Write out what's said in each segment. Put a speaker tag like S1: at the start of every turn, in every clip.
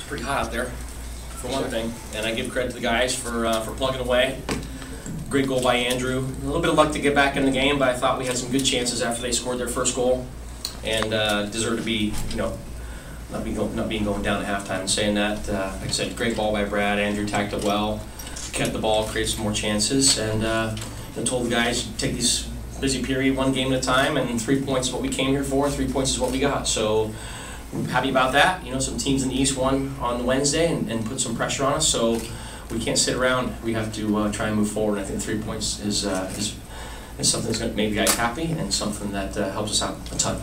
S1: pretty hot out there, for one thing, and I give credit to the guys for plugging away. Great goal by Andrew. A little bit of luck to get back in the game, but I thought we had some good chances after they scored their first goal, and deserved to be, not being going down at halftime. And saying that, like I said, great ball by Brad. Andrew tackled well, kept the ball, created some more chances, and told the guys take these busy period one game at a time, and 3 points is what we came here for, 3 points is what we got. So we're happy about that. Some teams in the East won on Wednesday and put some pressure on us, so we can't sit around. We have to try and move forward. I think 3 points is something that's going to make the guys happy and something that helps us out a ton.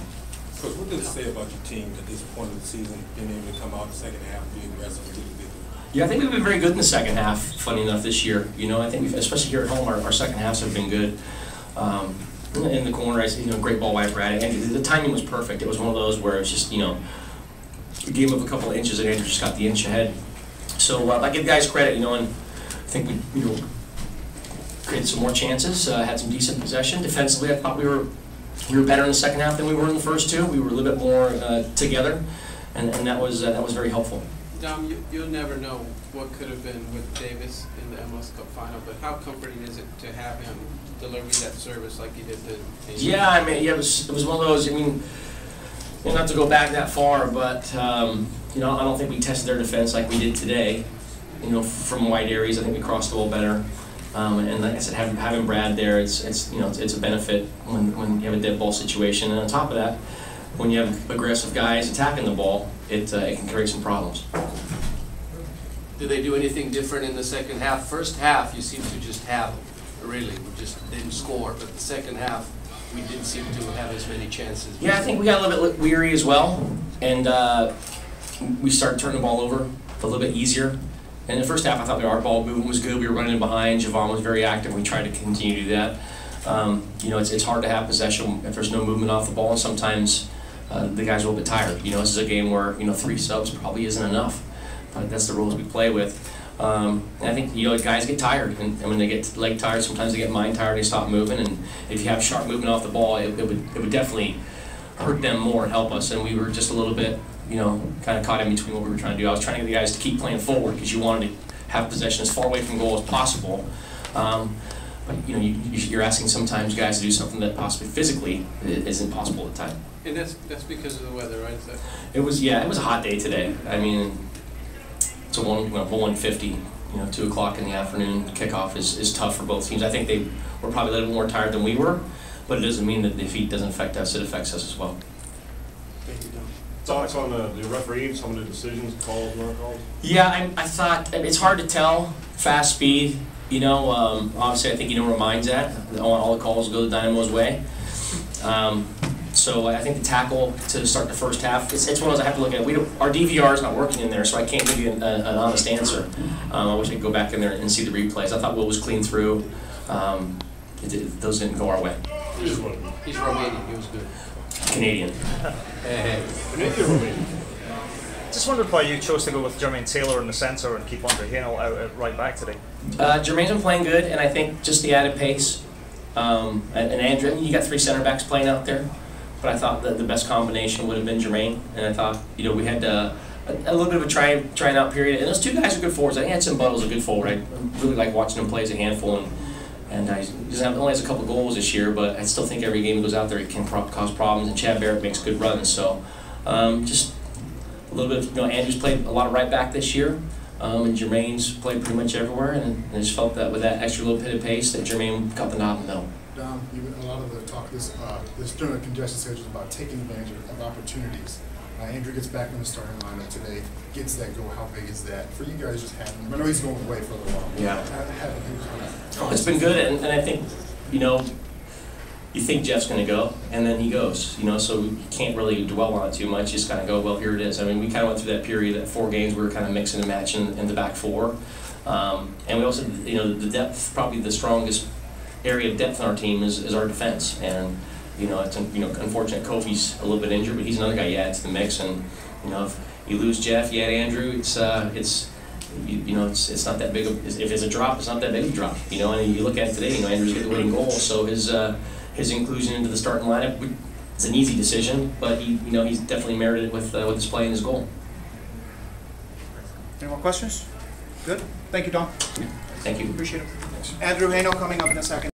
S2: Coach, what does it say about your team at this point of the season, being able to come out in the second half being aggressive and really big?
S1: Yeah, I think we've been very good in the second half, funny enough, this year. I think especially here at home, our second halves have been good. In the corner, great ball by Brad. And the timing was perfect. It was one of those where it's just, a game of a couple of inches and Andrew just got the inch ahead. So I give guys credit, and I think we, created some more chances, had some decent possession. Defensively, I thought we were better in the second half than we were in the first two. We were a little bit more together, and that was very helpful.
S3: Dom, you'll never know what could have been with Davis in the MLS Cup final, but how comforting is it to have him deliver that service like he did to
S1: Yeah, it was one of those. Not to go back that far, but I don't think we tested their defense like we did today. From wide areas, I think we crossed the ball better. And like I said, having Brad there, it's a benefit when you have a dead ball situation. And on top of that, when you have aggressive guys attacking the ball, it can create some problems.
S4: Did they do anything different in the second half? First half, you seem to just have them, really. We just didn't score. But the second half, we didn't seem to have as many chances.
S1: Yeah, I think we got a little bit weary as well. And we started turning the ball over a little bit easier. In the first half, I thought our ball movement was good. We were running behind. Javon was very active. We tried to continue to do that. It's hard to have possession if there's no movement off the ball, and sometimes the guys are a little bit tired. This is a game where 3 subs probably isn't enough, but that's the rules we play with. And I think guys get tired, and when they get leg tired, sometimes they get mind tired. They stop moving, and if you have sharp movement off the ball, it would definitely hurt them more and help us. And we were just a little bit, kind of caught in between what we were trying to do. I was trying to get the guys to keep playing forward because you wanted to have possession as far away from goal as possible. But you're asking sometimes guys to do something that possibly physically isn't possible at the time.
S3: And that's because of the weather, right?
S1: It was a hot day today. It's a 1:50. 2 o'clock in the afternoon kickoff is tough for both teams. I think they were probably a little more tired than we were, but it doesn't mean that the defeat doesn't affect us. It affects us as well.
S3: Thank you, Dom.
S5: Thoughts on the referees, some of the decisions, calls, not calls?
S1: Yeah, I thought it's hard to tell. Fast speed, obviously I think where mine's at. All the calls go the Dynamo's way. So I think the tackle to start the first half, it's one of those I have to look at. Our DVR is not working in there, so I can't give you an honest answer. I wish I could go back in there and see the replays. I thought Will was clean through. Those didn't go our way.
S4: He's Romanian. He was good.
S1: Canadian.
S5: Canadian Romanian.
S6: Just wondered why you chose to go with Jermaine Taylor in the centre and keep Andre Hanel out at right back today.
S1: Jermaine's been playing good, and I think just the added pace. And Andrew, you got 3 center backs playing out there. But I thought that the best combination would have been Jermaine, and I thought we had a little bit of a trying out period. And those 2 guys are good forwards. I think Edson Buttle's a good forward. I really like watching him play as a handful, and he only has a couple goals this year, but I still think every game he goes out there he can cause problems. And Chad Barrett makes good runs, so just a little bit. Andrew's played a lot of right back this year, and Jermaine's played pretty much everywhere, and I just felt that with that extra little bit of pace that Jermaine got the nod in the middle.
S7: Dom, a lot of the talk this during the congestion schedule is about taking advantage of opportunities. Andrew gets back in the starting lineup today, gets that goal. How big is that for you guys? Just having him. I know he's going away for a little while.
S1: Yeah. It's been good, and I think you think Jeff's going to go, and then he goes. So you can't really dwell on it too much. You just kind of go, well, here it is. We kind of went through that period at 4 games. We were kind of mixing and matching in the back 4, and we also, the depth, probably the strongest area of depth on our team is our defense, and it's unfortunate Kofi's a little bit injured, but he's another guy you add to the mix, and if you lose Jeff, you add Andrew, it's not that big of, if it's a drop, it's not that big of a drop, and you look at it today, Andrew's getting the winning goal, so his inclusion into the starting lineup, it's an easy decision, but he's definitely merited it with his play and his goal.
S8: Any more questions? Good. Thank you, Don.
S1: Thank you.
S8: Appreciate it. Andrew Hano coming up in a second.